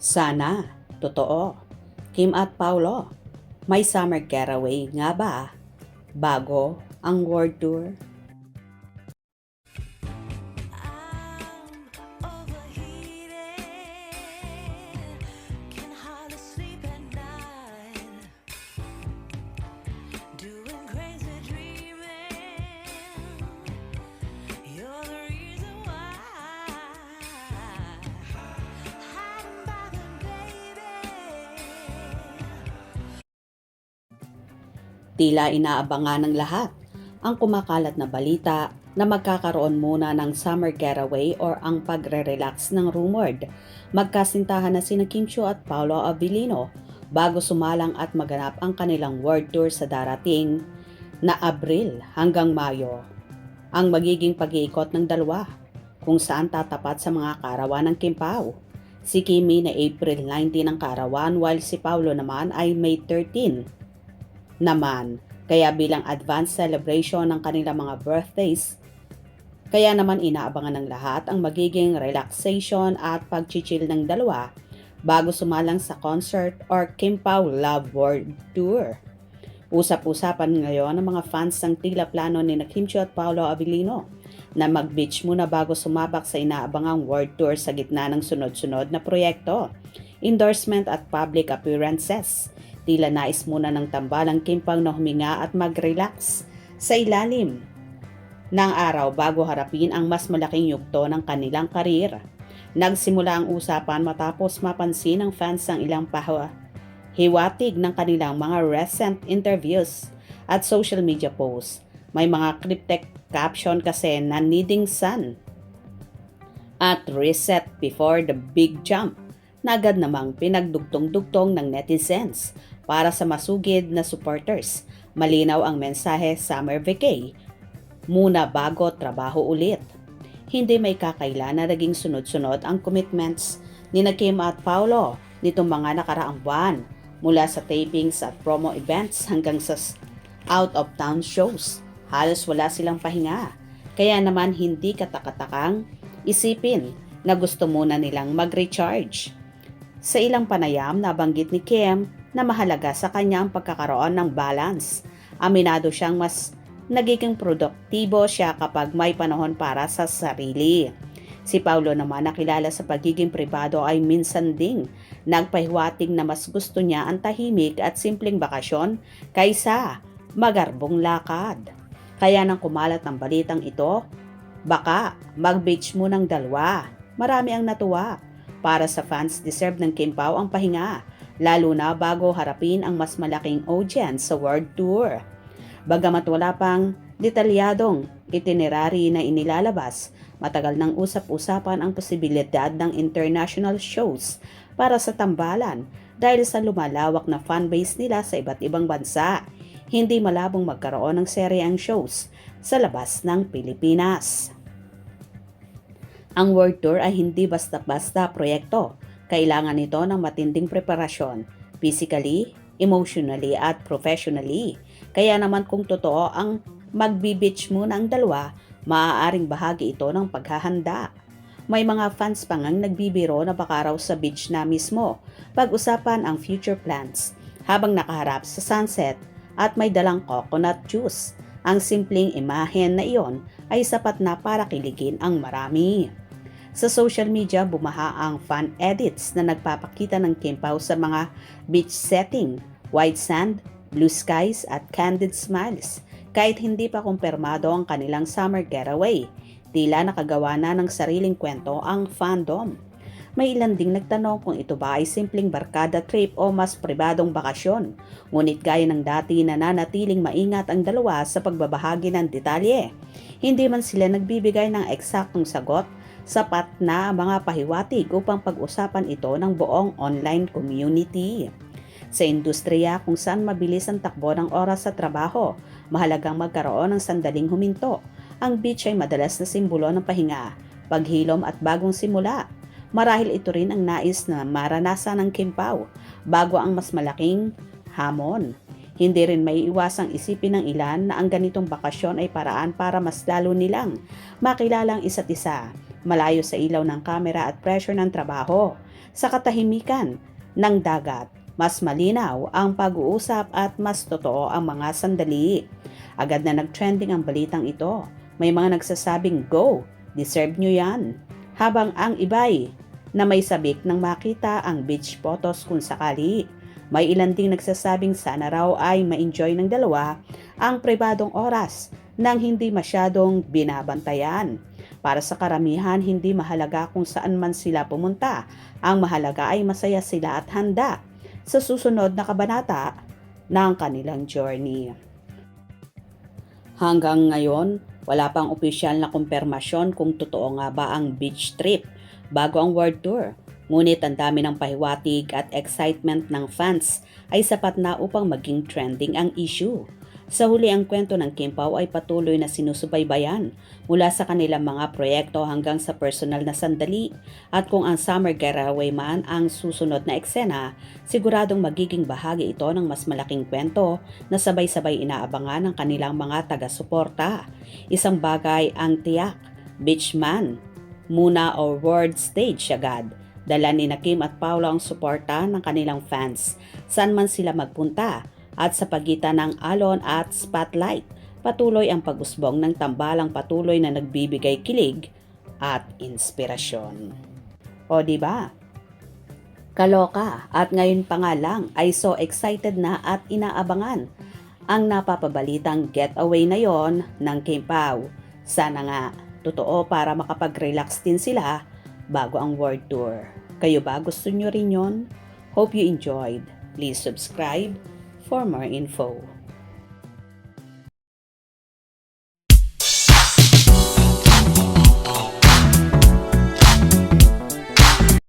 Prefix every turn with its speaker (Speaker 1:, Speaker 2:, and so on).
Speaker 1: Sana, totoo. Kim at Paulo, may summer getaway nga ba bago ang world tour?
Speaker 2: I'm overheated, can hardly sleep at night, doing crazy dreaming. You're the reason why. Hiding by the baby.
Speaker 1: Tila inaabangan ng lahat ang kumakalat na balita na magkakaroon muna ng summer getaway or ang pagre-relax ng rumored. Magkasintahan na sina Kim Chiu at Paolo Abilino bago sumalang at maganap ang kanilang world tour sa darating na Abril hanggang Mayo. Ang magiging pag-iikot ng dalawa kung saan tatapat sa mga kaarawan ng Kim Pao. Si Kimi na April 19 ang kaarawan while si Paolo naman ay May 13 naman. Kaya bilang advance celebration ng kanilang mga birthdays, kaya naman inaabangan ng lahat ang magiging relaxation at pag-chill ng dalawa bago sumalang sa concert or Kim Pao Love World Tour. Usap-usapan ngayon ng mga fans ng tila plano ni Kim Chiu at Paolo Abilino na mag-beach muna bago sumabak sa inaabangang world tour sa gitna ng sunod-sunod na proyekto, endorsement at public appearances. Tila nais muna ng tambalang Kim Pao na huminga at mag-relax sa ilalim ng araw bago harapin ang mas malaking yugto ng kanilang karir. Nagsimula ang usapan matapos mapansin ng fans ang ilang hiwatig ng kanilang mga recent interviews at social media posts. May mga cryptic caption kasi na needing sun at reset before the big jump na agad namang pinagdugtong-dugtong ng netizens para sa masugid na supporters. Malinaw ang mensahe, summer vacay muna bago trabaho ulit. Hindi may kakaila na naging sunod-sunod ang commitments ni Kim at Paolo nitong mga nakaraang buwan, mula sa tapings at promo events hanggang sa out-of-town shows. Halos wala silang pahinga. Kaya naman hindi katakatakang isipin na gusto muna nilang mag-recharge. Sa ilang panayam, nabanggit ni Kim na mahalaga sa kanya ang pagkakaroon ng balance. Aminado siyang mas nagiging produktibo siya kapag may panahon para sa sarili. Si Paulo naman, nakilala sa pagiging pribado, ay minsan ding nagpahiwatig na mas gusto niya ang tahimik at simpleng bakasyon kaysa magarbong lakad. Kaya nang kumalat ang balitang ito, baka mag-beach mo ng dalawa. Marami ang natuwa. Para sa fans, deserve ng Kim Pao ang pahinga, lalo na bago harapin ang mas malaking audience sa world tour. Bagamat wala pang detalyadong itinerary na inilalabas, matagal nang usap-usapan ang posibilidad ng international shows para sa tambalan dahil sa lumalawak na fanbase nila sa iba't ibang bansa. Hindi malabong magkaroon ng seryeng shows sa labas ng Pilipinas. Ang world tour ay hindi basta-basta proyekto. Kailangan nito ng matinding preparasyon, physically, emotionally at professionally. Kaya naman kung totoo ang magbi-beach muna ang dalawa, maaaring bahagi ito ng paghahanda. May mga fans pa ngang nagbibiro na baka raw sa beach na mismo pag-usapan ang future plans habang nakaharap sa sunset at may dalang coconut juice. Ang simpleng imahen na iyon ay sapat na para kiligin ang marami. Sa social media, bumaha ang fan edits na nagpapakita ng Kim Pao sa mga beach setting, white sand, blue skies at candid smiles. Kahit hindi pa kumpirmado ang kanilang summer getaway, tila nakagawa na ng sariling kwento ang fandom. May ilan ding nagtanong kung ito ba ay simpleng barkada trip o mas pribadong bakasyon. Ngunit gaya ng dati, nananatiling maingat ang dalawa sa pagbabahagi ng detalye. Hindi man sila nagbibigay ng eksaktong sagot, sapat na mga pahiwatig upang pag-usapan ito ng buong online community. Sa industriya kung saan mabilis ang takbo ng oras sa trabaho, mahalagang magkaroon ng sandaling huminto. Ang beach ay madalas na simbolo ng pahinga, paghilom at bagong simula. Marahil ito rin ang nais na maranasan ng Kim Pao bago ang mas malaking hamon. Hindi rin may iwasang isipin ng ilan na ang ganitong bakasyon ay paraan para mas lalo nilang makilala ang isa't isa, malayo sa ilaw ng kamera at pressure ng trabaho. Sa katahimikan ng dagat, mas malinaw ang pag-uusap at mas totoo ang mga sandali. Agad na nag-trending ang balitang ito. May mga nagsasabing, "Go! Deserve nyo yan." Habang ang iba'y na may sabik nang makita ang beach photos kung sakali. May ilan ding nagsasabing sana raw ay ma-enjoy ng dalawa ang pribadong oras nang hindi masyadong binabantayan. Para sa karamihan, hindi mahalaga kung saan man sila pumunta. Ang mahalaga ay masaya sila at handa sa susunod na kabanata ng kanilang journey. Hanggang ngayon, wala pang opisyal na kumpirmasyon kung totoo nga ba ang beach trip bago ang world tour. Ngunit ang dami ng pahiwatig at excitement ng fans ay sapat na upang maging trending ang issue. Sa huli, ang kwento ng Kim Pao ay patuloy na sinusubaybayan mula sa kanilang mga proyekto hanggang sa personal na sandali, at kung ang summer getaway man ang susunod na eksena, siguradong magiging bahagi ito ng mas malaking kwento na sabay-sabay inaabangan ng kanilang mga taga-suporta. Isang bagay ang tiyak, beach man muna o world stage agad. Dala ni Kim at Paolo ang suporta ng kanilang fans saan man sila magpunta, at sa pagitan ng alon at spotlight, patuloy ang pag-usbong ng tambalang patuloy na nagbibigay kilig at inspirasyon. O diba? Kaloka, at ngayon pa nga lang ay so excited na at inaabangan ang napapabalitang getaway na yon ng Kim Pao. Sana nga totoo para makapag-relax din sila bago ang world tour. Kayo ba, gusto nyo rin yon? Hope you enjoyed. Please subscribe for more info.